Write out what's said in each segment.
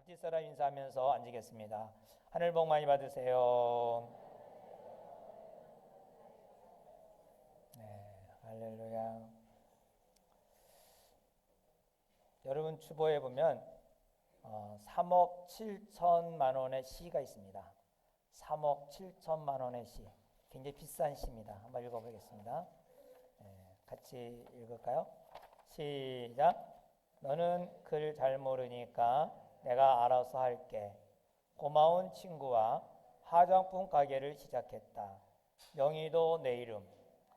뒷사람 인사하면서 앉으겠습니다. 하늘 복 많이 받으세요. 네, 할렐루야. 여러분 주보에 보면 3억 7천만 원의 시가 있습니다. 3억 7천만 원의 시, 굉장히 비싼 시입니다. 한번 읽어보겠습니다. 같이 읽을까요? 시작. 너는 글 잘 모르니까 내가 알아서 할게. 고마운 친구와 화장품 가게를 시작했다. 명의도 내 이름,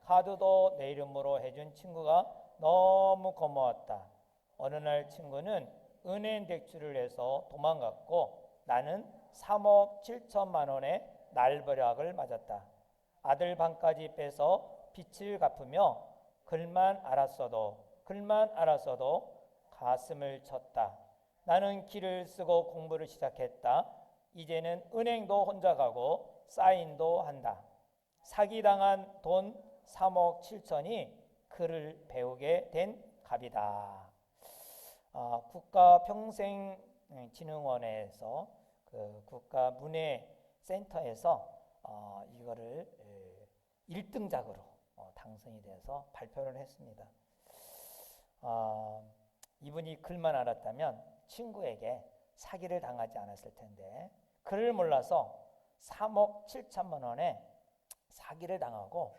카드도 내 이름으로 해준 친구가 너무 고마웠다. 어느 날 친구는 은행 대출을 해서 도망갔고 나는 3억 7천만 원의 날벼락을 맞았다. 아들 방까지 빼서 빚을 갚으며 글만 알았어도 가슴을 쳤다. 나는 길을 쓰고 공부를 시작했다. 이제는 은행도 혼자 가고 사인도 한다. 사기당한 돈 3억 7천이 글을 배우게 된 값이다. 국가평생진흥원에서 그 국가문예센터에서 이거를 1등작으로 당선이 돼서 발표를 했습니다. 이분이 글만 알았다면 친구에게 사기를 당하지 않았을 텐데 글을 몰라서 3억 7천만 원에 사기를 당하고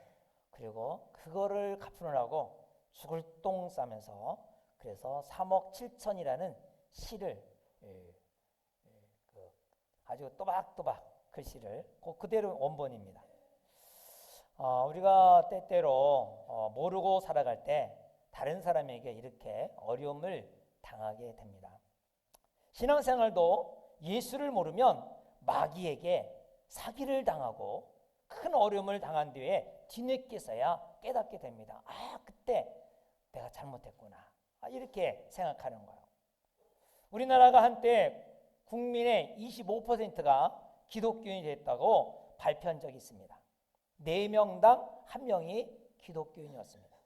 그리고 그거를 갚으느라고 죽을 똥 싸면서 그래서 3억 7천이라는 시를 아주 또박또박 글씨를 그대로 원본입니다. 우리가 때때로 모르고 살아갈 때 다른 사람에게 이렇게 어려움을 당하게 됩니다. 신앙생활도 예수를 모르면 마귀에게 사기를 당하고 큰 어려움을 당한 뒤에 뒤늦게서야 깨닫게 됩니다. 그때 내가 잘못했구나. 이렇게 생각하는 거예요. 우리나라가 한때 국민의 25%가 기독교인이 됐다고 발표한 적이 있습니다. 4명당 1명이 기독교인이었습니다.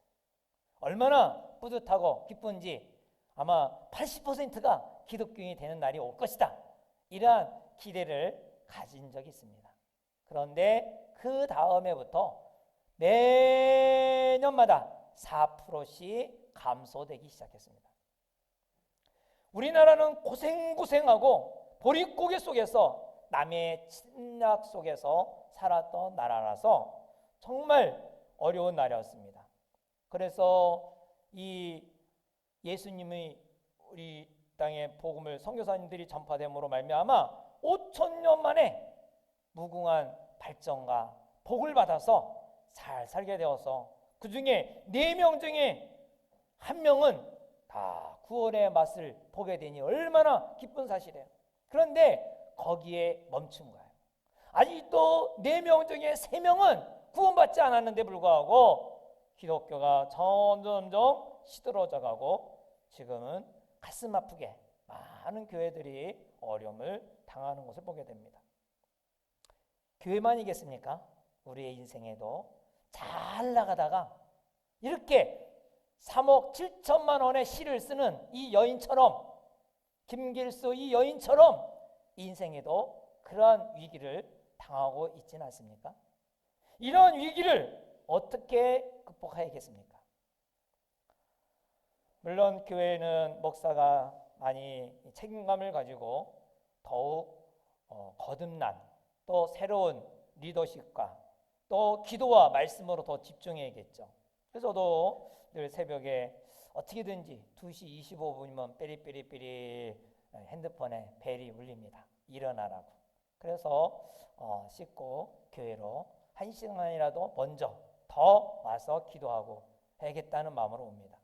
얼마나 뿌듯하고 기쁜지 아마 80%가 기독교인이 되는 날이 올 것이다. 이러한 기대를 가진 적이 있습니다. 그런데 그 다음에부터 매년마다 4%씩 감소되기 시작했습니다. 우리나라는 고생고생하고 보릿고개 속에서 남의 침략 속에서 살았던 나라라서 정말 어려운 나라였습니다. 그래서 이 예수님의 우리 땅의 복음을 선교사님들이 전파됨으로 말미암아 5,000년 만에 무궁한 발전과 복을 받아서 잘 살게 되어서 그 중에 4명 중에 1명은 다 구원의 맛을 보게 되니 얼마나 기쁜 사실이에요. 그런데 거기에 멈춘 거예요. 아직도 4명 중에 3명은 구원받지 않았는데 불구하고 기독교가 점점점 시들어져 가고 지금은 가슴 아프게 많은 교회들이 어려움을 당하는 것을 보게 됩니다. 교회만이겠습니까? 우리의 인생에도 잘 나가다가 이렇게 3억 7천만 원의 시를 쓰는 이 여인처럼 김길수 이 여인처럼 인생에도 그러한 위기를 당하고 있지는 않습니까? 이런 위기를 어떻게 극복해야겠습니까? 물론 교회는 목사가 많이 책임감을 가지고 더욱 거듭난 또 새로운 리더십과 또 기도와 말씀으로 더 집중해야겠죠. 그래서 저도 늘 새벽에 어떻게든지 2시 25분이면 삐리삐리삐리 핸드폰에 벨이 울립니다. 일어나라고. 그래서 씻고 교회로 1시간이라도 먼저 더 와서 기도하고 해야겠다는 마음으로 옵니다.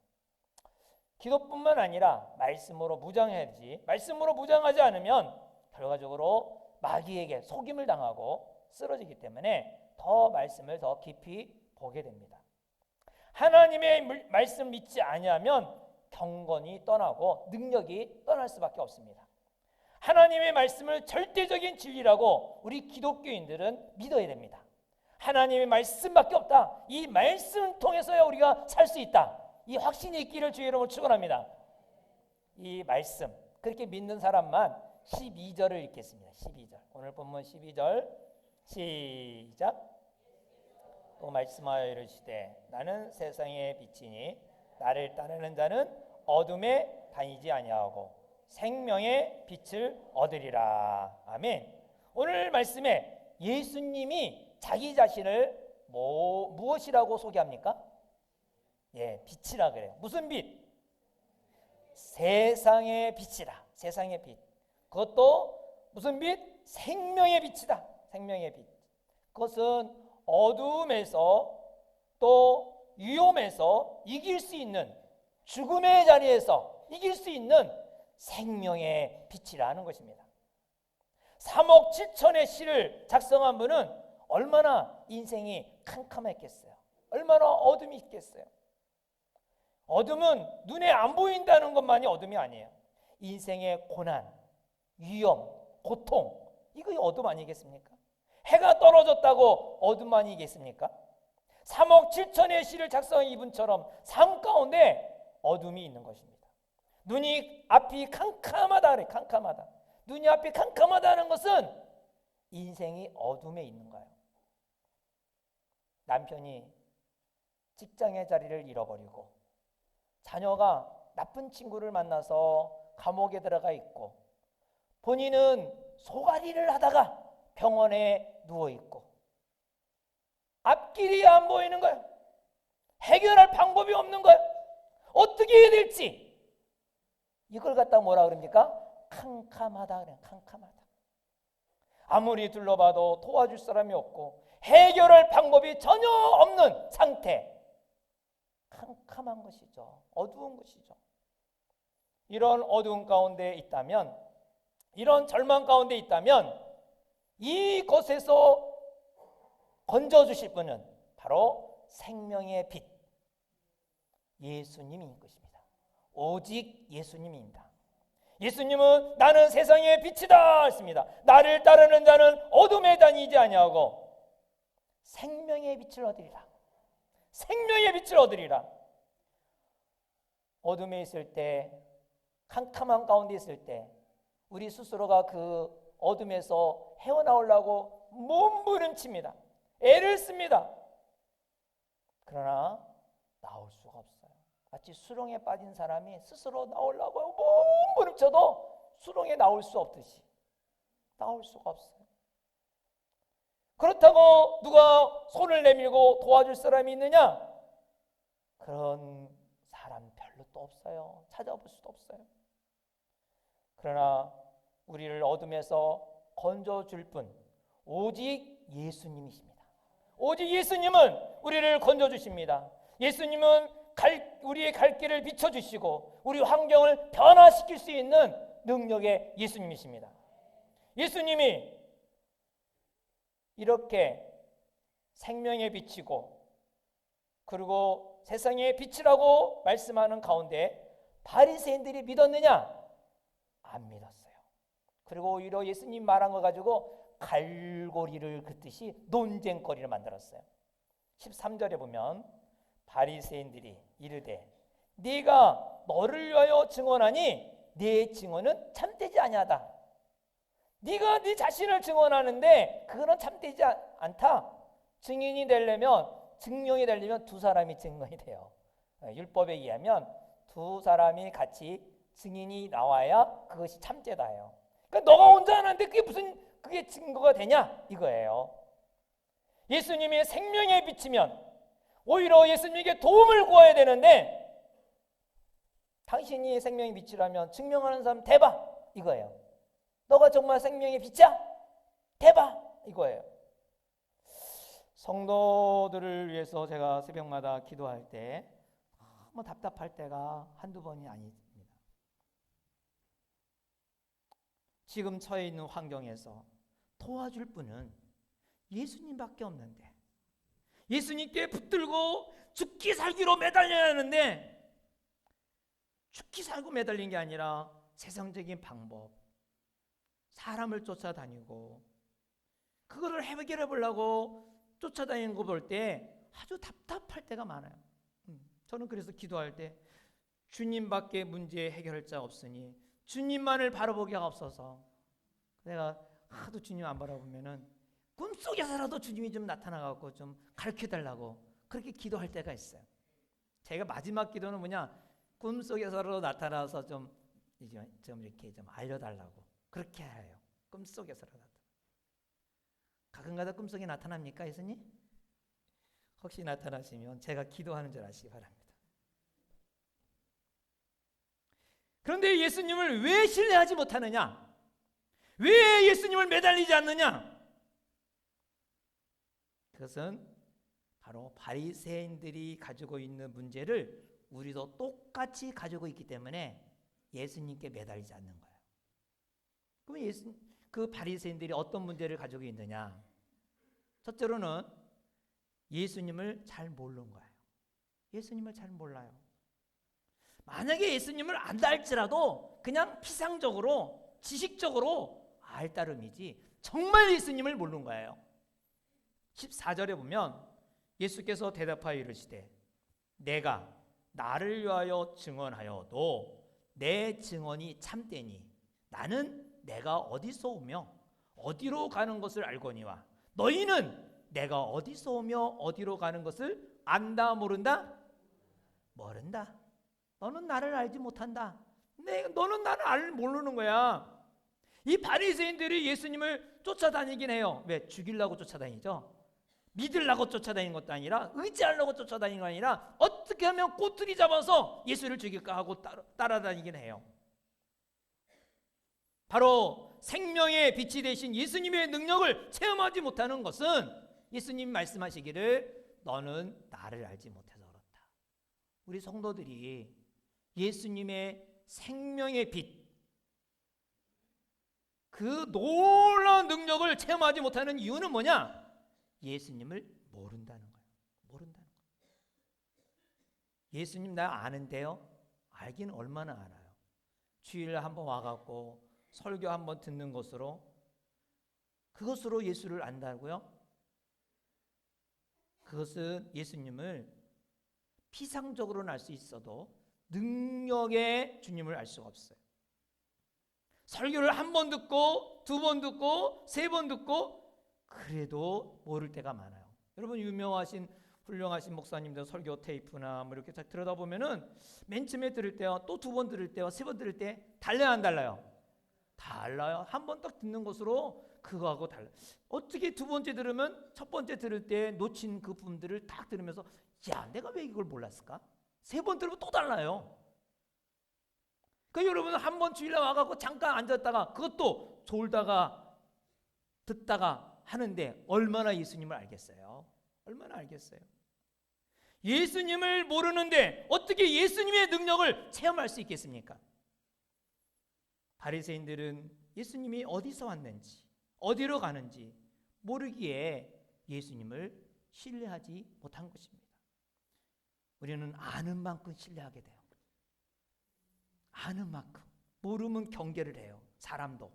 기도뿐만 아니라 말씀으로 무장해야지. 말씀으로 무장하지 않으면 결과적으로 마귀에게 속임을 당하고 쓰러지기 때문에 더 말씀을 더 깊이 보게 됩니다. 하나님의 말씀 믿지 아니하면 경건이 떠나고 능력이 떠날 수밖에 없습니다. 하나님의 말씀을 절대적인 진리라고 우리 기독교인들은 믿어야 됩니다. 하나님의 말씀밖에 없다. 이 말씀을 통해서야 우리가 살 수 있다. 이 확신이 있기를 주의 이름으로 축원합니다. 이 말씀 그렇게 믿는 사람만 12절을 읽겠습니다. 12절. 오늘 본문 12절 시작. 또 말씀하여 이르시되 나는 세상의 빛이니 나를 따르는 자는 어둠에 다니지 아니하고 생명의 빛을 얻으리라. 아멘. 오늘 말씀에 예수님이 자기 자신을 무엇이라고 소개합니까? 예, 빛이라 그래요. 무슨 빛? 세상의 빛이다. 세상의 빛. 그것도 무슨 빛? 생명의 빛이다. 생명의 빛. 그것은 어둠에서 또 위험에서 이길 수 있는, 죽음의 자리에서 이길 수 있는 생명의 빛이라는 것입니다. 3억 7천의 시를 작성한 분은 얼마나 인생이 캄캄했겠어요. 얼마나 어둠이 있겠어요. 어둠은 눈에 안 보인다는 것만이 어둠이 아니에요. 인생의 고난, 위험, 고통, 이거 어둠 아니겠습니까? 해가 떨어졌다고 어둠 아니겠습니까? 3억 7천의 시를 작성한 이분처럼 삶 가운데 어둠이 있는 것입니다. 눈이 앞이 캄캄하다 그래. 캄캄하다. 눈이 앞이 캄캄하다는 것은 인생이 어둠에 있는 거예요. 남편이 직장의 자리를 잃어버리고 자녀가 나쁜 친구를 만나서 감옥에 들어가 있고 본인은 소가리를 하다가 병원에 누워있고 앞길이 안 보이는 거예요. 해결할 방법이 없는 거예요. 어떻게 해야 될지 이걸 갖다 뭐라 그럽니까? 캄캄하다 그래요. 캄캄하다. 아무리 둘러봐도 도와줄 사람이 없고 해결할 방법이 전혀 없는 상태. 캄캄한 것이죠. 어두운 것이죠. 이런 어두운 가운데 있다면, 이런 절망 가운데 있다면 이곳에서 건져주실 분은 바로 생명의 빛 예수님인 것입니다. 오직 예수님입니다. 예수님은 나는 세상의 빛이다 했습니다. 나를 따르는 자는 어둠에 다니지 아니하고 생명의 빛을 얻으리라. 생명의 빛을 얻으리라. 어둠에 있을 때, 캄캄한 가운데 있을 때 우리 스스로가 그 어둠에서 헤어나오려고 몸부림칩니다. 애를 씁니다. 그러나 나올 수가 없어요. 마치 수렁에 빠진 사람이 스스로 나오려고 몸부림쳐도 수렁에 나올 수 없듯이 나올 수가 없어요. 그렇다고 누가 손을 내밀고 도와줄 사람이 있느냐? 그런 사람 별로 또 없어요. 찾아볼 수도 없어요. 그러나 우리를 어둠에서 건져줄 분 오직 예수님이십니다. 오직 예수님은 우리를 건져주십니다. 예수님은 우리의 갈 길을 비춰주시고 우리 환경을 변화시킬 수 있는 능력의 예수님이십니다. 예수님이 이렇게 생명의 빛이고 그리고 세상의 빛이라고 말씀하는 가운데 바리새인들이 믿었느냐? 안 믿었어요. 그리고 오히려 예수님 말한 거 가지고 갈고리를 긋듯이 논쟁거리를 만들었어요. 13절에 보면 바리새인들이 이르되 네가 너를 위하여 증언하니 네 증언은 참되지 아니하다. 네가 네 자신을 증언하는데 그거는 참되지 않다. 증인이 되려면, 증명이 되려면 두 사람이 증언이 돼요. 율법에 의하면 두 사람이 같이 증인이 나와야 그것이 참되다예요. 그러니까 너가 혼자 하는데 그게 증거가 되냐 이거예요. 예수님이 생명에 비치면 오히려 예수님에게 도움을 구해야 되는데 당신이 생명의 빛이라면 증명하는 사람 대봐 이거예요. 너가 정말 생명의 빛이야? 대봐 이거예요. 성도들을 위해서 제가 새벽마다 기도할 때 너무 답답할 때가 한두 번이 아닙니다. 지금 처해 있는 환경에서 도와줄 분은 예수님밖에 없는데 예수님께 붙들고 죽기 살기로 매달려야 하는데 죽기 살고 매달린 게 아니라 세상적인 방법, 사람을 쫓아다니고 그거를 해결해 보려고 쫓아다니는 거 볼 때 아주 답답할 때가 많아요. 저는 그래서 기도할 때 주님밖에 문제 해결할 자 없으니 주님만을 바라보게 하옵소서. 내가 하도 주님 안 바라보면은 꿈속에서라도 주님이 좀 나타나갖고 좀 가르쳐달라고 그렇게 기도할 때가 있어요. 제가 마지막 기도는 뭐냐, 꿈속에서라도 나타나서 좀 이렇게 좀 알려달라고 그렇게 해요. 꿈속에서라도. 가끔가다 꿈속에 나타납니까, 예수님? 혹시 나타나시면 제가 기도하는 줄 아시기 바랍니다. 그런데 예수님을 왜 신뢰하지 못하느냐? 왜 예수님을 매달리지 않느냐? 그것은 바로 바리새인들이 가지고 있는 문제를 우리도 똑같이 가지고 있기 때문에 예수님께 매달리지 않는 거예요. 그럼 그 바리새인들이 어떤 문제를 가지고 있느냐? 첫째로는 예수님을 잘 모르는 거예요. 예수님을 잘 몰라요. 만약에 예수님을 안다 할지라도 그냥 피상적으로 지식적으로 알 따름이지 정말 예수님을 모르는 거예요. 14절에 보면 예수께서 대답하여 이르시되 내가 나를 위하여 증언하여도 내 증언이 참되니 나는 내가 어디서 오며 어디로 가는 것을 알거니와 너희는 내가 어디서 오며 어디로 가는 것을 안다 모른다? 모른다. 너는 나를 알지 못한다. 너는 나를 모르는 거야. 이 바리새인들이 예수님을 쫓아다니긴 해요. 왜? 죽이려고 쫓아다니죠. 믿으려고 쫓아다니는 것도 아니라 의지하려고 쫓아다니는 거 아니라 어떻게 하면 꼬투리 잡아서 예수를 죽일까 하고 따라다니긴 해요. 바로 생명의 빛이 되신 예수님의 능력을 체험하지 못하는 것은 예수님 말씀하시기를 너는 나를 알지 못해서 그렇다. 우리 성도들이 예수님의 생명의 빛, 그 놀라운 능력을 체험하지 못하는 이유는 뭐냐? 예수님을 모른다는 거예요. 모른다는 거예요. 예수님 나 아는데요? 알기는 얼마나 알아요. 주일에 한번 와갖고 설교 한번 듣는 것으로 그것으로 예수를 안다고요? 그것은 예수님을 피상적으로는 알 수 있어도 능력의 주님을 알 수가 없어요. 설교를 한 번 듣고 두 번 듣고 세 번 듣고 그래도 모를 때가 많아요. 여러분 유명하신 훌륭하신 목사님들 설교 테이프나 뭐 이렇게 딱 들여다보면은 맨 처음에 들을 때와 또 두 번 들을 때와 세 번 들을 때 달라요 안 달라요? 달라요. 한 번 딱 듣는 것으로 그거하고 달라요. 어떻게 두 번째 들으면 첫 번째 들을 때 놓친 그 부분들을 딱 들으면서 야 내가 왜 이걸 몰랐을까? 세 번 들으면 또 달라요. 그러니까 여러분 한 번 주일날 와갖고 잠깐 앉았다가 그것도 졸다가 듣다가 하는데 얼마나 예수님을 알겠어요? 얼마나 알겠어요? 예수님을 모르는데 어떻게 예수님의 능력을 체험할 수 있겠습니까? 바리새인들은 예수님이 어디서 왔는지 어디로 가는지 모르기에 예수님을 신뢰하지 못한 것입니다. 우리는 아는 만큼 신뢰하게 돼요. 아는 만큼. 모르면 경계를 해요. 사람도.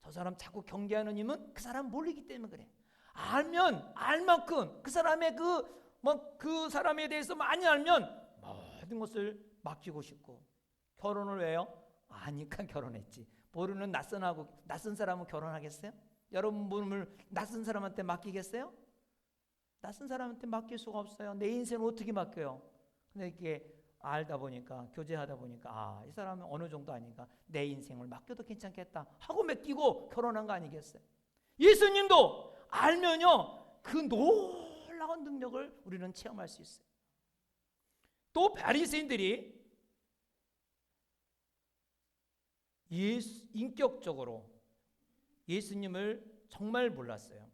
저 사람 자꾸 경계하는 힘은 그 사람 모르기 때문에 그래. 알면 알 만큼 그 사람의 그 사람에 대해서 많이 알면 모든 것을 맡기고 싶고. 결혼을 왜요? 아니까 결혼했지. 모르는 낯선 사람은 결혼하겠어요? 여러분 몸을 낯선 사람한테 맡기겠어요? 낯선 사람한테 맡길 수가 없어요. 내 인생을 어떻게 맡겨요? 근데 이렇게 알다 보니까 교제하다 보니까 이 사람은 어느 정도 아닌가 내 인생을 맡겨도 괜찮겠다 하고 맡기고 결혼한 거 아니겠어요? 예수님도 알면요 그 놀라운 능력을 우리는 체험할 수 있어요. 또 바리새인들이 인격적으로 예수님을 정말 몰랐어요.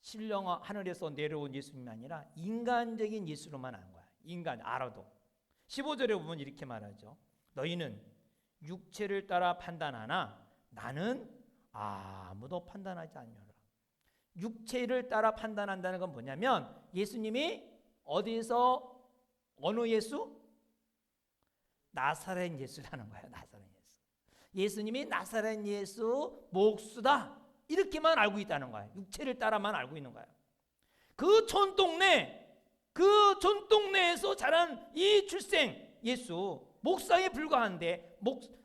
신령 하늘에서 내려온 예수님이 아니라 인간적인 예수로만 아는 거야. 인간 알아도. 15절에 보면 이렇게 말하죠. 너희는 육체를 따라 판단하나 나는 아무도 판단하지 않노라. 육체를 따라 판단한다는 건 뭐냐면 예수님이 어디서 어느 예수? 나사렛 예수라는 거예요. 나사렛 예수. 예수님이 나사렛 예수 목수다. 이렇게만 알고 있다는 거예요. 육체를 따라만 알고 있는 거예요. 그 촌동네에서 자란 이 출생 예수 목사에 불과한데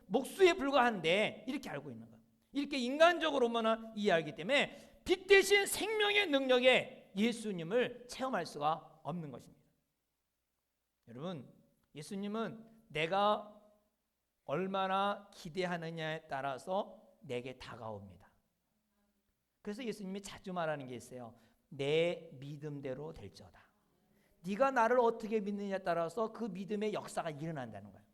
목수에 불과한데 이렇게 알고 있는 거예요. 이렇게 인간적으로만 이해하기 때문에 빛 대신 생명의 능력에 예수님을 체험할 수가 없는 것입니다. 여러분, 예수님은 내가 얼마나 기대하느냐에 따라서 내게 다가옵니다. 그래서 예수님이 자주 말하는 게 있어요. 내 믿음대로 될지어다. 네가 나를 어떻게 믿느냐에 따라서 그 믿음의 역사가 일어난다는 거예요.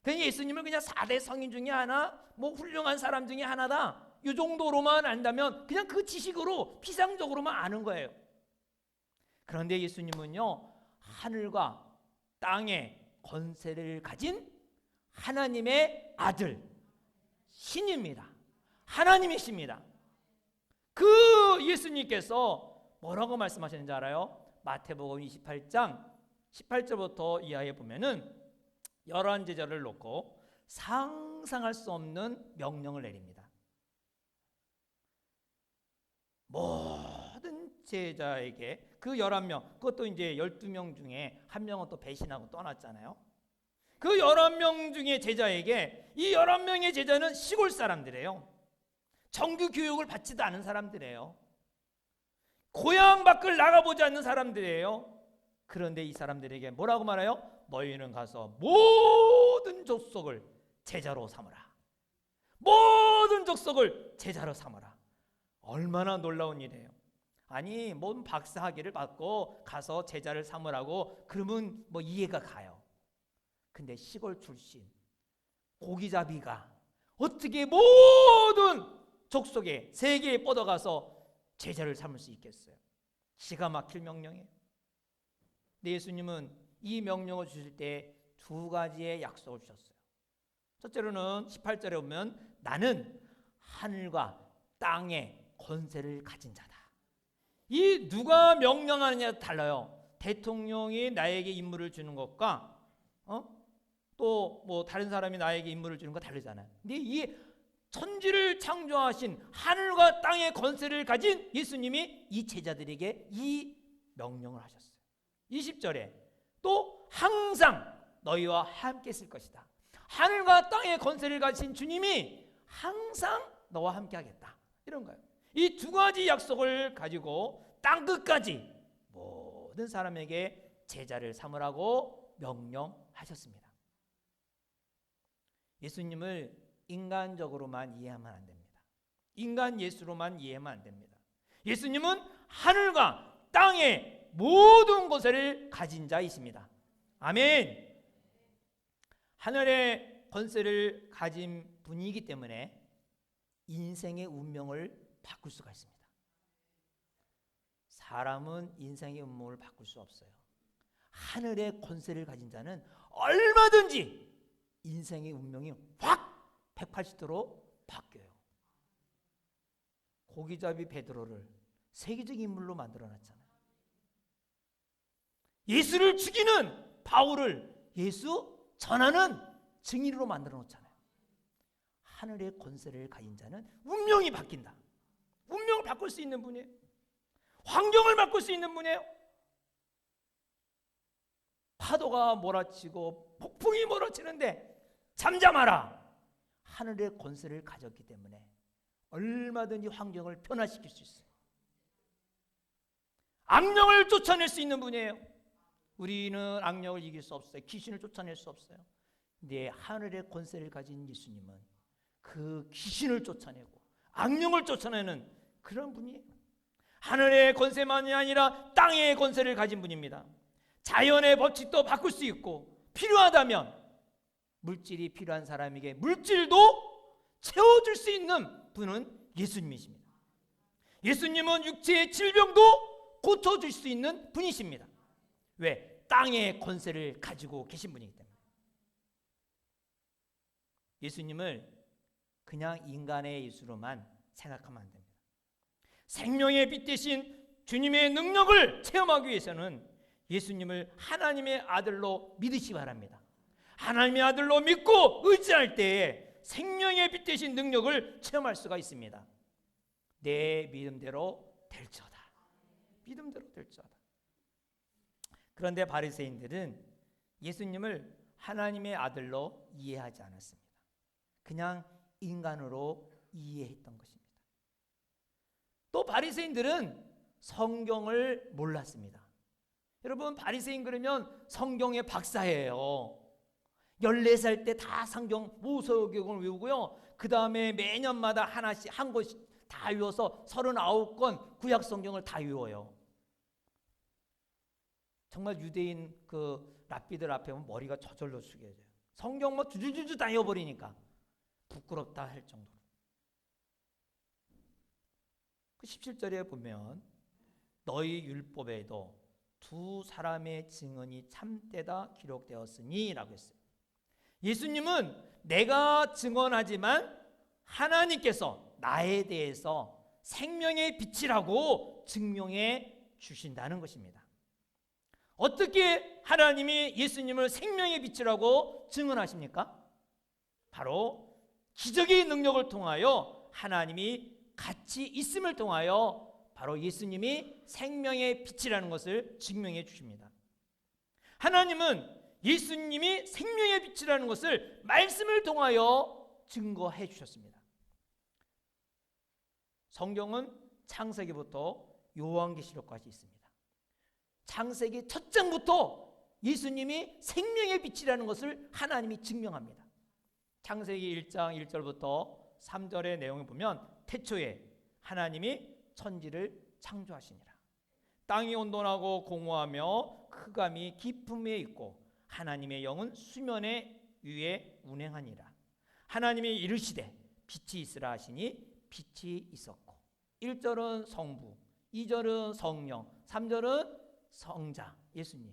그냥 예수님을 그냥 4대 성인 중에 하나, 뭐 훌륭한 사람 중에 하나다, 이 정도로만 안다면 그냥 그 지식으로 피상적으로만 아는 거예요. 그런데 예수님은요, 하늘과 땅의 권세를 가진 하나님의 아들, 신입니다. 하나님이십니다. 그 예수님께서 뭐라고 말씀하셨는지 알아요? 마태복음 28장 18절부터 이하에 보면은 11제자를 놓고 상상할 수 없는 명령을 내립니다. 모든 제자에게 그 11명, 그것도 이제 12명 중에 한 명은 또 배신하고 떠났잖아요. 그 11명 중에 제자에게, 이 11명의 제자는 시골 사람들이에요. 정규 교육을 받지도 않은 사람들이에요. 고향 밖을 나가보지 않는 사람들이에요. 그런데 이 사람들에게 뭐라고 말해요? 너희는 가서 모든 족속을 제자로 삼으라. 모든 족속을 제자로 삼으라. 얼마나 놀라운 일이에요. 아니, 뭔 박사학위를 받고 가서 제자를 삼으라고 그러면 뭐 이해가 가요. 근데 시골 출신 고기잡이가 어떻게 모든 족속에 세계에 뻗어가서 제자를 삼을 수 있겠어요? 기가 막힐 명령이에요. 근데 예수님은 이 명령을 주실 때 두 가지의 약속을 주셨어요. 첫째로는 18절에 보면 나는 하늘과 땅의 권세를 가진 자다. 이 누가 명령하느냐가 달라요. 대통령이 나에게 임무를 주는 것과 또 뭐 다른 사람이 나에게 임무를 주는 거 다르잖아요. 근데 이 천지를 창조하신 하늘과 땅의 권세를 가진 예수님이 이 제자들에게 이 명령을 하셨어요. 20절에 또 항상 너희와 함께 있을 것이다. 하늘과 땅의 권세를 가진 주님이 항상 너와 함께 하겠다. 이런 거예요. 이 두 가지 약속을 가지고 땅끝까지 모든 사람에게 제자를 삼으라고 명령하셨습니다. 예수님을 인간적으로만 이해하면 안 됩니다. 인간 예수로만 이해하면 안 됩니다. 예수님은 하늘과 땅의 모든 것을 가진 자이십니다. 아멘. 하늘의 권세를 가진 분이기 때문에 인생의 운명을 바꿀 수가 있습니다. 사람은 인생의 운명을 바꿀 수 없어요. 하늘의 권세를 가진 자는 얼마든지 인생의 운명이 확 180도로 바뀌어요. 고기잡이 베드로를 세계적 인물로 만들어놨잖아요. 예수를 죽이는 바울을 예수 전하는 증인으로 만들어 놓잖아요. 하늘의 권세를 가진 자는 운명이 바뀐다. 운명을 바꿀 수 있는 분이에요. 환경을 바꿀 수 있는 분이에요. 파도가 몰아치고 폭풍이 몰아치는데 잠잠하라. 하늘의 권세를 가졌기 때문에 얼마든지 환경을 변화시킬 수 있어요. 악령을 쫓아낼 수 있는 분이에요. 우리는 악령을 이길 수 없어요. 귀신을 쫓아낼 수 없어요. 근데 하늘의 권세를 가진 예수님은 그 귀신을 쫓아내고 악령을 쫓아내는 그런 분이에요. 하늘의 권세만이 아니라 땅의 권세를 가진 분입니다. 자연의 법칙도 바꿀 수 있고 필요하다면 물질이 필요한 사람에게 물질도 채워줄 수 있는 분은 예수님이십니다. 예수님은 육체의 질병도 고쳐줄 수 있는 분이십니다. 왜? 땅의 권세를 가지고 계신 분이기 때문에. 예수님을 그냥 인간의 예수로만 생각하면 안 됩니다. 생명의 빛 대신 주님의 능력을 체험하기 위해서는 예수님을 하나님의 아들로 믿으시기 바랍니다. 하나님의 아들로 믿고 의지할 때에 생명의 빛 대신 능력을 체험할 수가 있습니다. 내 믿음대로 될지어다. 믿음대로 될지어다. 그런데 바리새인들은 예수님을 하나님의 아들로 이해하지 않았습니다. 그냥 인간으로 이해했던 것입니다. 또 바리새인들은 성경을 몰랐습니다. 여러분, 바리새인 그러면 성경의 박사예요. 14살 때 다 성경 모세오경을 외우고요. 그 다음에 매년마다 하나씩 한 권씩 다 외워서 39권 구약 성경을 다 외워요. 정말 유대인 그 랍비들 앞에 보면 머리가 저절로 숙여져요. 성경 뭐 주주주주 다 외워버리니까 부끄럽다 할 정도로. 그 17절에 보면 너희 율법에도 두 사람의 증언이 참되다 기록되었으니 라고 했어요. 예수님은 내가 증언하지만 하나님께서 나에 대해서 생명의 빛이라고 증명해 주신다는 것입니다. 어떻게 하나님이 예수님을 생명의 빛이라고 증언하십니까? 바로 기적의 능력을 통하여 하나님이 같이 있음을 통하여 바로 예수님이 생명의 빛이라는 것을 증명해 주십니다. 하나님은 예수님이 생명의 빛이라는 것을 말씀을 통하여 증거해 주셨습니다. 성경은 창세기부터 요한계시록까지 있습니다. 창세기 첫 장부터 예수님이 생명의 빛이라는 것을 하나님이 증명합니다. 창세기 1장 1절부터 3절의 내용을 보면 태초에 하나님이 천지를 창조하시니라. 땅이 온돈하고 공허하며 흑암이 깊음에 있고 하나님의 영은 수면의 위에 운행하니라. 하나님이 이르시되 빛이 있으라 하시니 빛이 있었고 1절은 성부, 2절은 성령, 3절은 성자 예수님.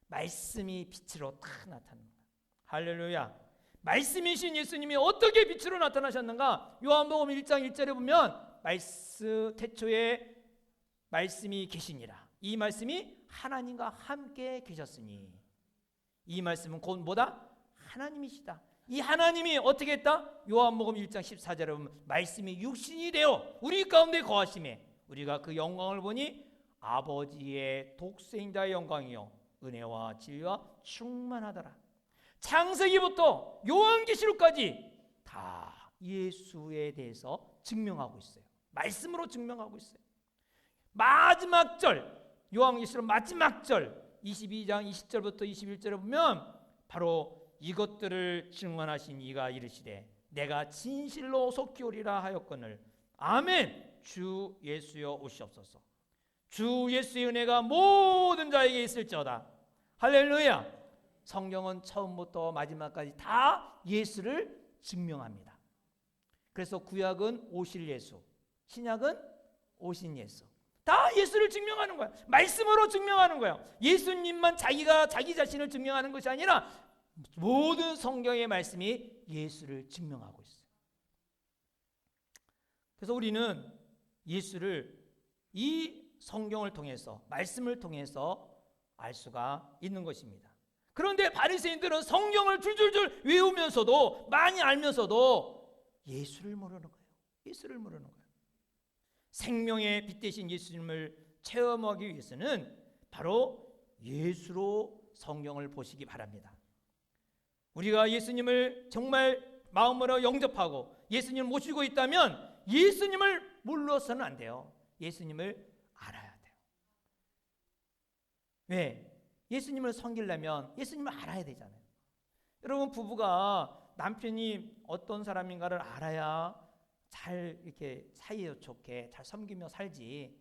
말씀이 빛으로 딱 나타납니다. 할렐루야. 말씀이신 예수님이 어떻게 빛으로 나타나셨는가? 요한복음 1장 1절에 보면 태초에 말씀이 계시니라. 이 말씀이 하나님과 함께 계셨으니 이 말씀은 곧 뭐다? 하나님이시다. 이 하나님이 어떻게 했다? 요한복음 1장 14절에 보면 말씀이 육신이 되어 우리 가운데 거하심에 우리가 그 영광을 보니 아버지의 독생자의 영광이요 은혜와 진리와 충만하더라. 창세기부터 요한계시록까지 다 예수에 대해서 증명하고 있어요. 말씀으로 증명하고 있어요. 마지막 절, 요한계시록 마지막 절 22장 20절부터 21절에 보면 바로 이것들을 증언하신 이가 이르시되 내가 진실로 속히 오리라 하였거늘 아멘. 주 예수여 오시옵소서. 주 예수의 은혜가 모든 자에게 있을지어다. 할렐루야. 성경은 처음부터 마지막까지 다 예수를 증명합니다. 그래서 구약은 오실 예수, 신약은 오신 예수. 다 예수를 증명하는 거야. 말씀으로 증명하는 거야. 예수님만 자기가 자기 자신을 증명하는 것이 아니라 모든 성경의 말씀이 예수를 증명하고 있어요. 그래서 우리는 예수를 이 성경을 통해서 말씀을 통해서 알 수가 있는 것입니다. 그런데 바리새인들은 성경을 줄줄줄 외우면서도 많이 알면서도 예수를 모르는 거예요. 예수를 모르는 거예요. 생명의 빛 대신 예수님을 체험하기 위해서는 바로 예수로 성경을 보시기 바랍니다. 우리가 예수님을 정말 마음으로 영접하고 예수님을 모시고 있다면 예수님을 몰라서는 안 돼요. 예수님을 알아야 돼요. 왜? 예수님을 섬기려면 예수님을 알아야 되잖아요. 여러분, 부부가 남편이 어떤 사람인가를 알아야 잘 이렇게 사이에 좋게 잘 섬기며 살지.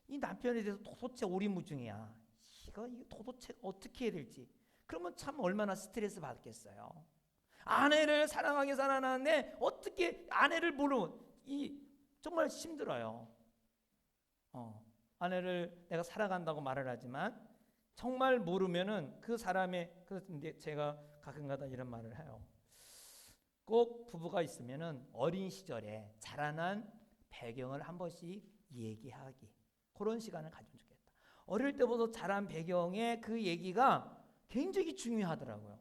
이 남편에 대해서 도대체 오리무중이야. 이거 도대체 어떻게 해야 될지. 그러면 참 얼마나 스트레스 받겠어요. 아내를 사랑하게 살아나는데 어떻게 아내를 모르면 정말 힘들어요. 아내를 내가 사랑한다고 말을 하지만 정말 모르면은 그 사람의 그런데 제가 가끔가다 이런 말을 해요. 꼭 부부가 있으면은 어린 시절에 자라난 배경을 한 번씩 얘기하기 그런 시간을 가지면 좋겠다. 어릴 때부터 자란 배경의 그 얘기가 굉장히 중요하더라고요.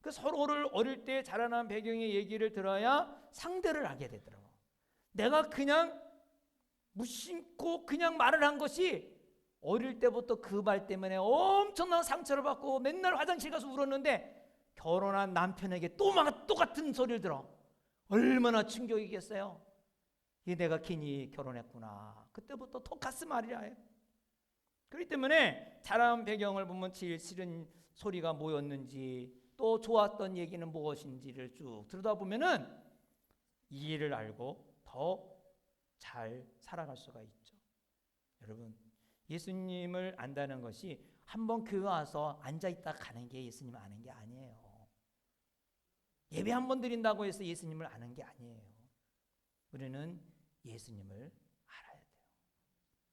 그 서로를 어릴 때 자라난 배경의 얘기를 들어야 상대를 알게 되더라고요. 내가 그냥 무심코 그냥 말을 한 것이 어릴 때부터 그 말 때문에 엄청난 상처를 받고 맨날 화장실 가서 울었는데 결혼한 남편에게 또 똑같은 소리를 들어. 얼마나 충격이겠어요. 이 내가 괜히 결혼했구나. 그때부터 토카스 말이야. 그렇기 때문에 자라온 배경을 보면 제일 싫은 소리가 뭐였는지, 또 좋았던 얘기는 무엇인지를 쭉 들여다보면은 이해를 알고 더 잘 살아갈 수가 있죠. 여러분, 예수님을 안다는 것이 한번 교회 와서 앉아있다 가는 게 예수님 아는 게 아니에요. 예배 한 번 드린다고 해서 예수님을 아는 게 아니에요. 우리는 예수님을 알아야 돼요.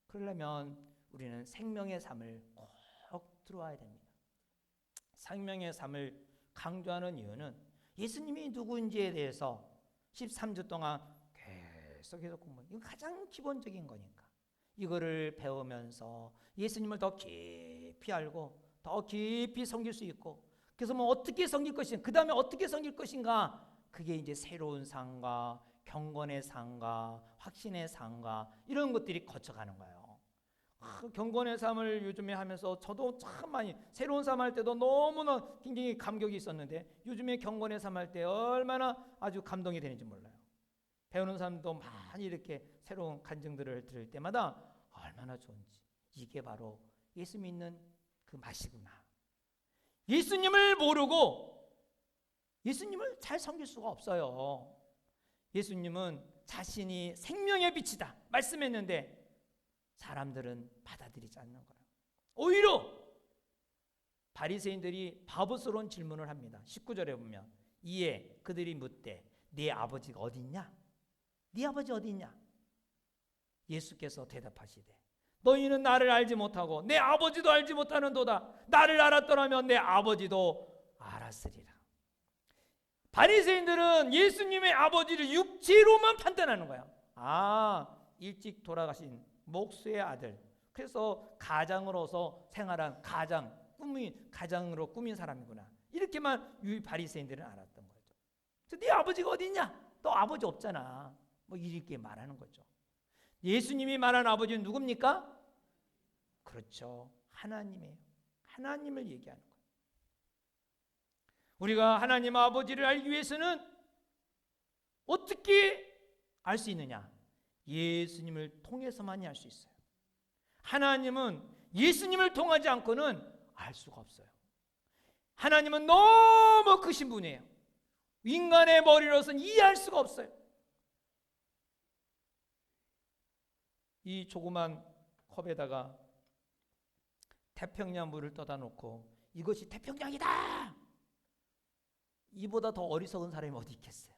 그러려면 우리는 생명의 삶을 꼭 들어와야 됩니다. 생명의 삶을 강조하는 이유는 예수님이 누구인지에 대해서 13주 동안 계속해서 공부해요. 이건 가장 기본적인 거니까. 이거를 배우면서 예수님을 더 깊이 알고 더 깊이 섬길 수 있고, 그래서 뭐 어떻게 섬길 것인가, 그 다음에 어떻게 섬길 것인가, 그게 이제 새로운 삶과 경건의 삶과 확신의 삶과 이런 것들이 거쳐가는 거예요. 경건의 삶을 요즘에 하면서 저도 참 많이, 새로운 삶 할 때도 너무나 굉장히 감격이 있었는데 요즘에 경건의 삶 할 때 얼마나 아주 감동이 되는지 몰라요. 배우는 사람도 많이 이렇게 새로운 간증들을 들을 때마다 얼마나 좋은지. 이게 바로 예수 믿는 그 맛이구나. 예수님을 모르고 예수님을 잘 섬길 수가 없어요. 예수님은 자신이 생명의 빛이다 말씀했는데 사람들은 받아들이지 않는 거예요. 오히려 바리새인들이 바보스러운 질문을 합니다. 19절에 보면 이에 그들이 묻되 네 아버지가 어디 있냐? 네 아버지 어디 있냐? 예수께서 대답하시되 너희는 나를 알지 못하고 내 아버지도 알지 못하는도다. 나를 알았더라면 내 아버지도 알았으리라. 바리새인들은 예수님의 아버지를 육체로만 판단하는 거야. 일찍 돌아가신 목수의 아들, 그래서 가장으로서 생활한 가장으로 꾸민 사람이구나, 이렇게만 이 바리새인들은 알았던 거죠. 그래서 네 아버지가 어디 있냐? 너 아버지 없잖아. 뭐 이렇게 말하는 거죠. 예수님이 말한 아버지는 누굽니까? 그렇죠, 하나님이에요. 하나님을 얘기하는 거예요. 우리가 하나님 아버지를 알기 위해서는 어떻게 알 수 있느냐? 예수님을 통해서만이 알 수 있어요. 하나님은 예수님을 통하지 않고는 알 수가 없어요. 하나님은 너무 크신 분이에요. 인간의 머리로서는 이해할 수가 없어요. 이 조그만 컵에다가 태평양 물을 떠다 놓고 이것이 태평양이다! 이보다 더 어리석은 사람이 어디 있겠어요?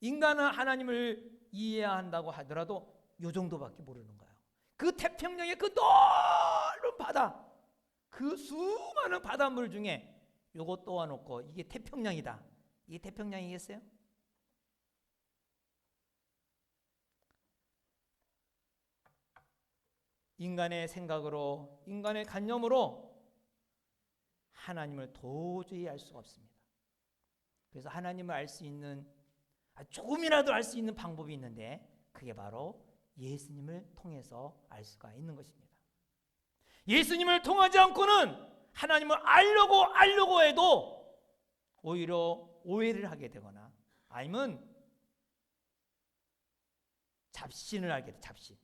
인간은 하나님을 이해해야 한다고 하더라도 이 정도밖에 모르는 거예요. 그 태평양의 그 넓은 바다, 그 수많은 바닷물 중에 요거 떠와놓고 이게 태평양이다. 이게 태평양이겠어요? 인간의 생각으로, 인간의 관념으로 하나님을 도저히 알 수가 없습니다. 그래서 하나님을 알 수 있는, 조금이라도 알 수 있는 방법이 있는데 그게 바로 예수님을 통해서 알 수가 있는 것입니다. 예수님을 통하지 않고는 하나님을 알려고 해도 오히려 오해를 하게 되거나 아니면 잡신을 알게 돼, 잡신.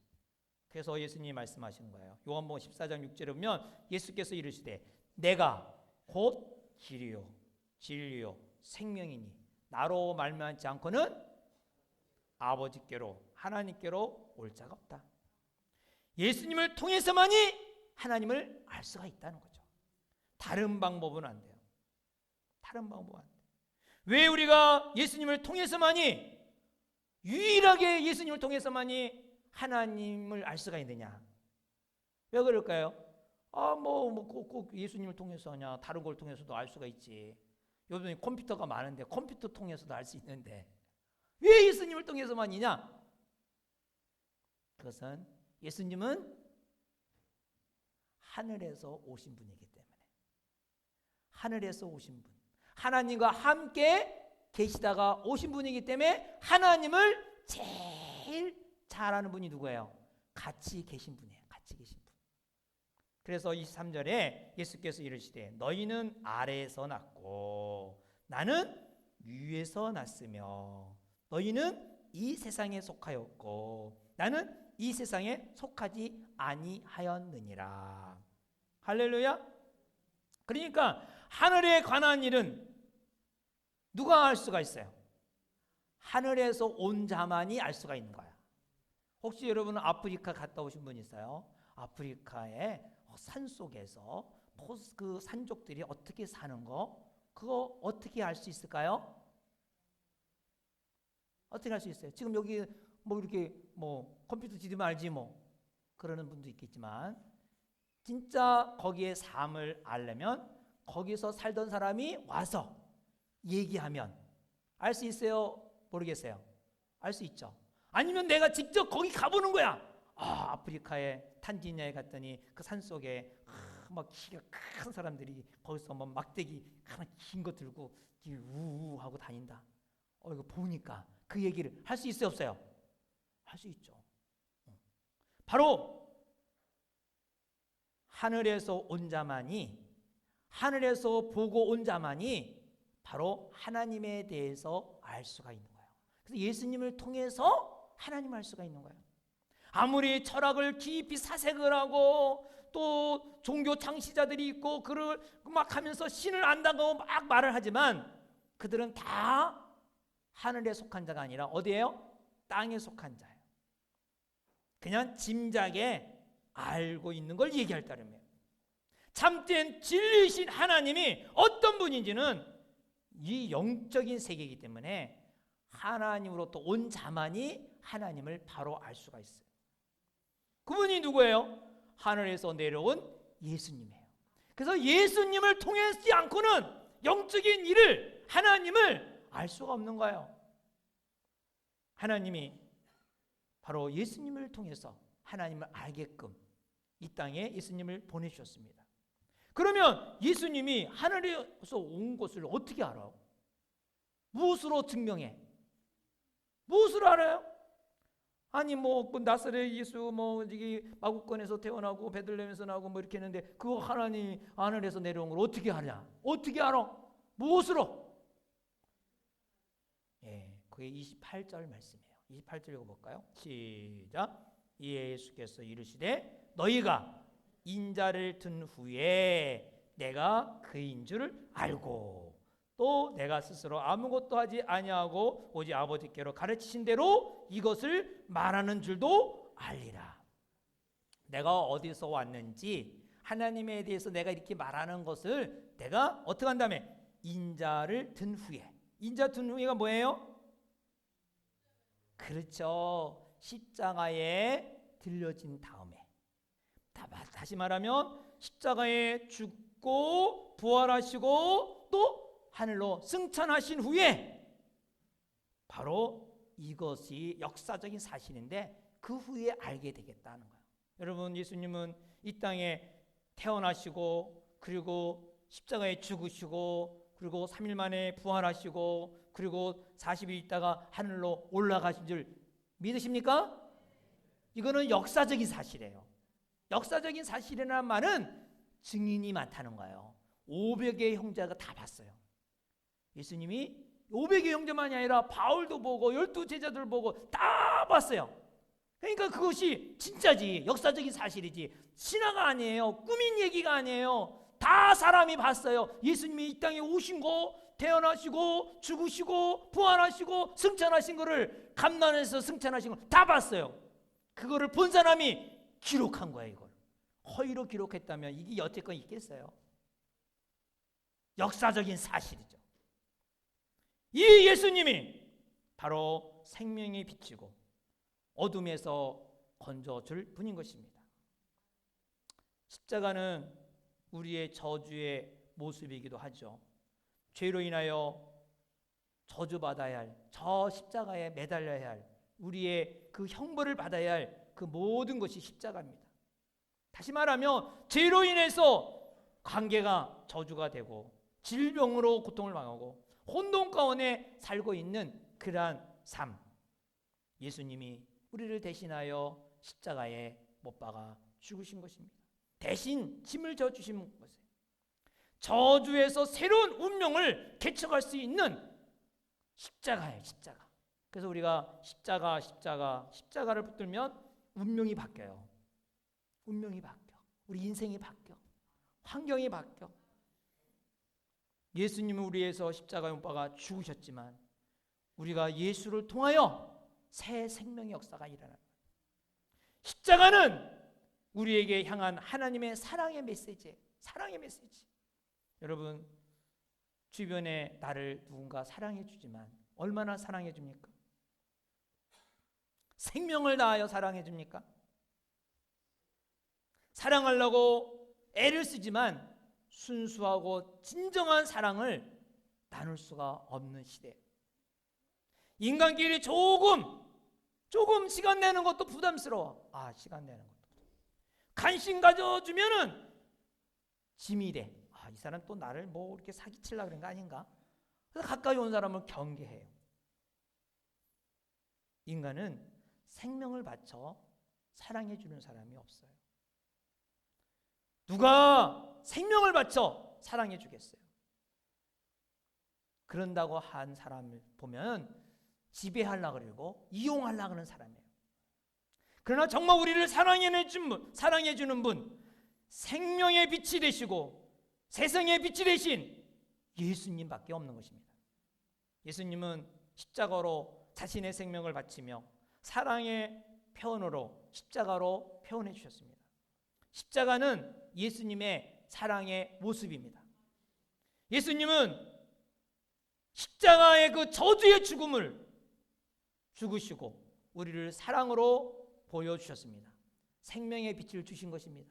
그래서 예수님이 말씀하시는 거예요. 요한복음 14장 6절에 보면 예수께서 이르시되 내가 곧 길이요 진리요 생명이니 나로 말미암지 않고는 아버지께로 하나님께로 올 자가 없다. 예수님을 통해서만이 하나님을 알 수가 있다는 거죠. 다른 방법은 안 돼요. 다른 방법은 안 돼요. 왜 우리가 예수님을 통해서만이, 유일하게 예수님을 통해서만이 하나님을 알 수가 있느냐? 왜 그럴까요? 꼭 예수님을 통해서 하냐? 다른 걸 통해서도 알 수가 있지. 요즘에 컴퓨터가 많은데 컴퓨터 통해서도 알 수 있는데 왜 예수님을 통해서만이냐? 그것은 예수님은 하늘에서 오신 분이기 때문에, 하늘에서 오신 분, 하나님과 함께 계시다가 오신 분이기 때문에 하나님을 제일 잘 아는 분이 누구예요? 같이 계신 분이에요. 같이 계신 분. 그래서 23절에 예수께서 이르시되 너희는 아래에서 났고 나는 위에서 났으며 너희는 이 세상에 속하였고 나는 이 세상에 속하지 아니하였느니라. 할렐루야. 그러니까 하늘에 관한 일은 누가 알 수가 있어요? 하늘에서 온 자만이 알 수가 있는 거야. 혹시 여러분은 아프리카 갔다 오신 분 있어요? 아프리카의 산속에서 그 산족들이 어떻게 사는 거 그거 어떻게 알 수 있을까요? 어떻게 할 수 있어요? 지금 여기 뭐 이렇게 뭐 컴퓨터 지르면 알지 뭐 그러는 분도 있겠지만 진짜 거기에 삶을 알려면 거기서 살던 사람이 와서 얘기하면 알 수 있어요? 모르겠어요? 알 수 있죠. 아니면 내가 직접 거기 가보는 거야. 아프리카의 탄자니아에 갔더니 그 산속에 막 키가 큰 사람들이 거기서 뭐 막대기 하나 긴 거 들고 우우 하고 다닌다. 이거 보니까 그 얘기를 할 수 있어요, 없어요? 할 수 있죠. 바로 하늘에서 온 자만이, 하늘에서 보고 온 자만이 바로 하나님에 대해서 알 수가 있는 거예요. 그래서 예수님을 통해서 하나님을 알 수가 있는 거예요. 아무리 철학을 깊이 사색을 하고 또 종교 창시자들이 있고 그를 막 하면서 신을 안다고 막 말을 하지만 그들은 다 하늘에 속한 자가 아니라 어디예요? 땅에 속한 자예요. 그냥 짐작에 알고 있는 걸 얘기할 따름이에요. 참된 진리이신 하나님이 어떤 분인지는 이 영적인 세계이기 때문에 하나님으로부터 온 자만이 하나님을 바로 알 수가 있어요. 그분이 누구예요? 하늘에서 내려온 예수님이에요. 그래서 예수님을 통하지 않고는 영적인 일을 하나님을 알 수가 없는 거예요. 하나님이 바로 예수님을 통해서 하나님을 알게끔 이 땅에 예수님을 보내주셨습니다. 그러면 예수님이 하늘에서 온 것을 어떻게 알아요? 무엇으로 증명해? 무엇으로 알아요? 아니 뭐 나사렛 예수 뭐 이게 마구간에서 태어나고 베들레헴에서 나고 뭐 이렇게 했는데 그거 하나님 하늘에서 내려온 걸 어떻게 하냐? 어떻게 알아? 무엇으로? 그게 28절 말씀이에요. 28절 읽어볼까요? 시작. 예수께서 이르시되 너희가 인자를 든 후에 내가 그인 줄 알고 또 내가 스스로 아무것도 하지 아니하고 오직 아버지께로 가르치신 대로 이것을 말하는 줄도 알리라. 내가 어디서 왔는지 하나님에 대해서 내가 이렇게 말하는 것을 내가 어떻게 한다며? 인자를 든 후에. 인자 든 후에가 뭐예요? 그렇죠. 십자가에 들려진 다음에. 다시 말하면 십자가에 죽고 부활하시고 또 하늘로 승천하신 후에 바로 이것이 역사적인 사실인데 그 후에 알게 되겠다는 거예요. 여러분 예수님은 이 땅에 태어나시고 그리고 십자가에 죽으시고 그리고 3일 만에 부활하시고 그리고 40일 있다가 하늘로 올라가신 줄 믿으십니까? 이거는 역사적인 사실이에요. 역사적인 사실이라는 말은 증인이 많다는 거예요. 500의 형제가 다 봤어요. 예수님이 500의 형제만이 아니라 바울도 보고 12제자들 보고 다 봤어요. 그러니까 그것이 진짜지. 역사적인 사실이지. 신화가 아니에요. 꾸민 얘기가 아니에요. 다 사람이 봤어요. 예수님이 이 땅에 오신 거, 태어나시고 죽으시고 부활하시고 승천하신 거를, 감난에서 승천하신 걸 다 봤어요. 그거를 본 사람이 기록한 거예요. 이걸 허위로 기록했다면 이게 여태껏 있겠어요? 역사적인 사실이죠. 이 예수님이 바로 생명의 빛이고 어둠에서 건져줄 분인 것입니다. 십자가는 우리의 저주의 모습이기도 하죠. 죄로 인하여 저주받아야 할, 저 십자가에 매달려야 할, 우리의 그 형벌을 받아야 할 그 모든 것이 십자가입니다. 다시 말하면 죄로 인해서 관계가 저주가 되고 질병으로 고통을 당하고 혼돈 가운데 살고 있는 그러한 삶, 예수님이 우리를 대신하여 십자가에 못 박아 죽으신 것입니다. 대신 짐을 져 주신 것이에요. 저주에서 새로운 운명을 개척할 수 있는 십자가예요, 십자가. 그래서 우리가 십자가를 붙들면 운명이 바뀌어요. 운명이 바뀌어. 우리 인생이 바뀌어. 환경이 바뀌어. 예수님은 우리에서 십자가에 못 박아 죽으셨지만 우리가 예수를 통하여 새 생명의 역사가 일어나는 거예요. 십자가는 우리에게 향한 하나님의 사랑의 메시지예요. 사랑의 메시지. 여러분, 주변에 나를 누군가 사랑해 주지만 얼마나 사랑해 줍니까? 생명을 다하여 사랑해 줍니까? 사랑하려고 애를 쓰지만 순수하고 진정한 사랑을 나눌 수가 없는 시대. 인간끼리 조금 시간 내는 것도 부담스러워. 시간 내는 것도. 관심 가져주면은 짐이 돼. 이 사람 또 나를 뭐 이렇게 사기치려고 그런 거 아닌가? 그래서 가까이 온 사람을 경계해요. 인간은 생명을 바쳐 사랑해 주는 사람이 없어요. 누가 생명을 바쳐 사랑해 주겠어요? 그런다고 한 사람을 보면 지배하려고 그러고 이용하려고 하는 사람이에요. 그러나 정말 우리를 사랑해 주는 분, 생명의 빛이 되시고 세상의 빛이 되신 예수님밖에 없는 것입니다. 예수님은 십자가로 자신의 생명을 바치며 사랑의 표현으로 십자가로 표현해 주셨습니다. 십자가는 예수님의 사랑의 모습입니다. 예수님은 십자가의 그 저주의 죽음을 죽으시고 우리를 사랑으로 보여주셨습니다. 생명의 빛을 주신 것입니다.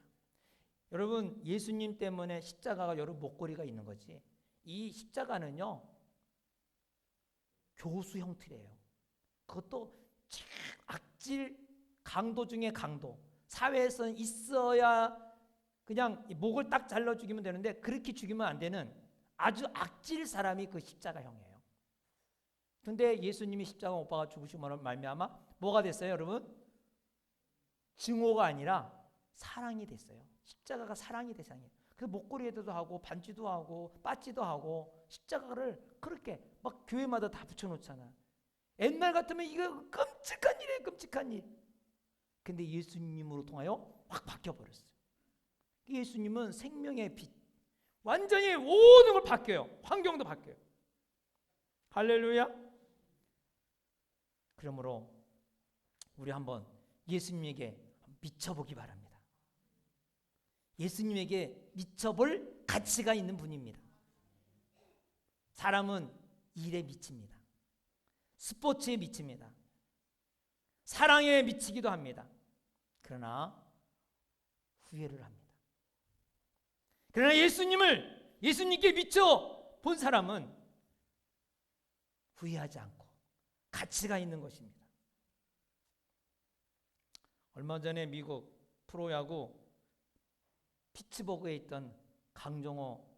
여러분, 예수님 때문에 십자가가 여러분 목걸이가 있는 거지. 이 십자가는요, 교수 형태예요. 그것도 악질 강도 중에 강도. 사회에서는 있어야 그냥 목을 딱 잘라 죽이면 되는데 그렇게 죽이면 안 되는 아주 악질 사람이 그 십자가형이에요. 근데 예수님이 십자가 못 박아 죽으심으로 말미암아 뭐가 됐어요, 여러분? 증오가 아니라 사랑이 됐어요. 십자가가 사랑의 대상이에요. 그 목걸이에도 하고 반지도 하고 빠지도 하고 십자가를 그렇게 막 교회마다 다 붙여놓잖아. 옛날 같으면 이거 끔찍한 일이에요, 끔찍한 일. 근데 예수님으로 통하여 확 바뀌어버렸어요. 예수님은 생명의 빛. 완전히 모든 걸 바뀌어요. 환경도 바뀌어요. 할렐루야. 그러므로 우리 한번 예수님에게 미쳐보기 바랍니다. 예수님에게 미쳐볼 가치가 있는 분입니다. 사람은 일에 미칩니다. 스포츠에 미칩니다. 사랑에 미치기도 합니다. 그러나 후회를 합니다. 그러나 예수님께 미쳐 본 사람은 후회하지 않고 가치가 있는 것입니다. 얼마 전에 미국 프로야구 피츠버그에 있던 강정호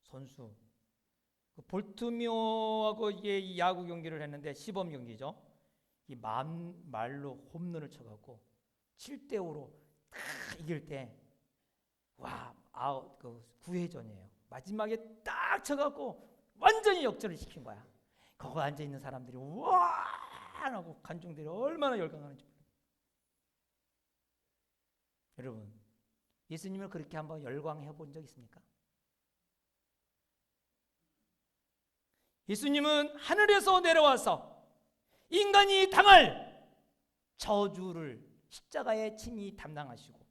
선수, 볼트미어하고 이 야구 경기를 했는데 시범 경기죠. 이 말로 홈런을 쳐갖고 7대5로 딱 이길 때, 그 9회전이에요. 마지막에 딱 쳐갖고 완전히 역전을 시킨 거야. 거기 앉아 있는 사람들이 와 하고 관중들이 얼마나 열광하는지. 여러분, 예수님을 그렇게 한번 열광해 본 적 있습니까? 예수님은 하늘에서 내려와서 인간이 당할 저주를 십자가에 친히 담당하시고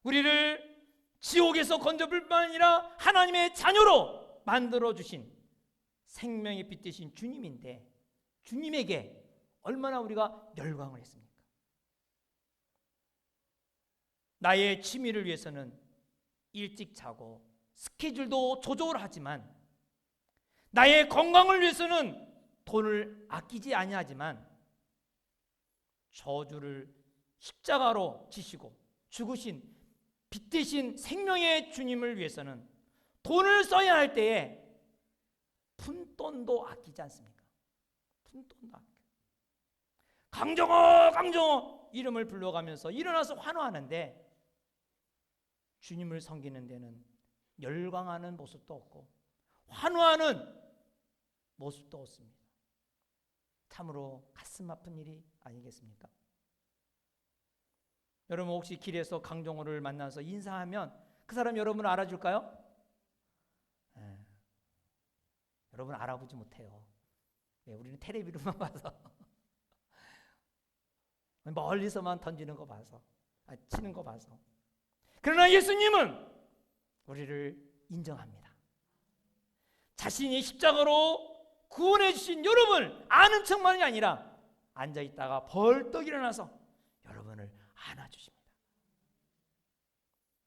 우리를 지옥에서 건져볼 뿐만 아니라 하나님의 자녀로 만들어주신 생명의 빛 되신 주님인데 주님에게 얼마나 우리가 열광을 했습니까? 나의 취미를 위해서는 일찍 자고 스케줄도 조절을 하지만 나의 건강을 위해서는 돈을 아끼지 아니하지만 저주를 십자가로 지시고 죽으신 빛 대신 생명의 주님을 위해서는 돈을 써야 할 때에 푼돈도 아끼지 않습니까? 푼돈도 아껴. 강정호 이름을 불러가면서 일어나서 환호하는데 주님을 섬기는 데는 열광하는 모습도 없고 환호하는 모습도 없습니다. 참으로 가슴 아픈 일이 아니겠습니까? 여러분 혹시 길에서 강정호를 만나서 인사하면 그 사람 여러분을 알아줄까요? 여러분 알아보지 못해요. 우리는 텔레비로만 봐서 멀리서만 던지는 거 봐서 치는 거 봐서. 그러나 예수님은 우리를 인정합니다. 자신이 십자가로 구원해 주신 여러분을 아는 척만이 아니라 앉아있다가 벌떡 일어나서 여러분을 안아주십니다.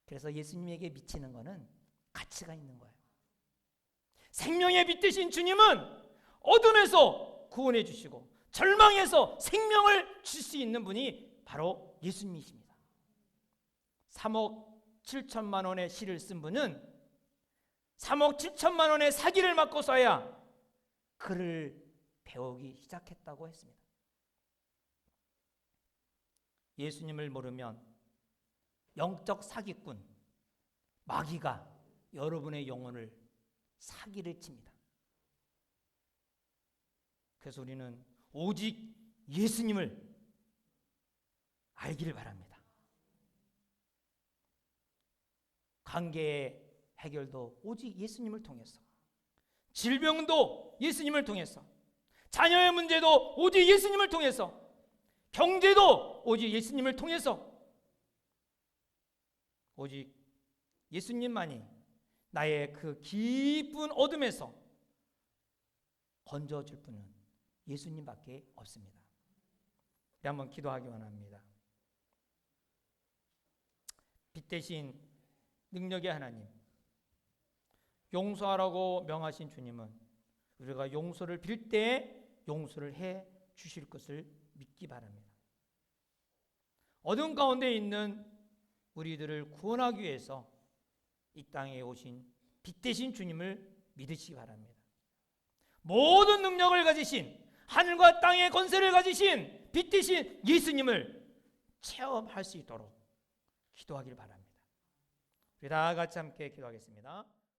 그래서 예수님에게 미치는 것은 가치가 있는 거예요. 생명의 빛 되신 주님은 어둠에서 구원해 주시고 절망에서 생명을 줄 수 있는 분이 바로 예수님이십니다. 3억 7천만 원의 시를 쓴 분은 3억 7천만 원의 사기를 맞고서야 글을 배우기 시작했다고 했습니다. 예수님을 모르면 영적 사기꾼 마귀가 여러분의 영혼을 사기를 칩니다. 그래서 우리는 오직 예수님을 알기를 바랍니다. 관계의 해결도 오직 예수님을 통해서, 질병도 예수님을 통해서, 자녀의 문제도 오직 예수님을 통해서, 경제도 오직 예수님을 통해서, 오직 예수님만이 나의 그 깊은 어둠에서 건져줄 분은 예수님밖에 없습니다. 우리 한번 기도하기 원합니다. 빛 대신 능력의 하나님, 용서하라고 명하신 주님은 우리가 용서를 빌 때 용서를 해 주실 것을 믿기 바랍니다. 어둠 가운데 있는 우리들을 구원하기 위해서 이 땅에 오신 빛 대신 주님을 믿으시기 바랍니다. 모든 능력을 가지신, 하늘과 땅의 권세를 가지신 빛 대신 예수님을 체험할 수 있도록 기도하기를 바랍니다. 우리 다 같이 함께 기도하겠습니다.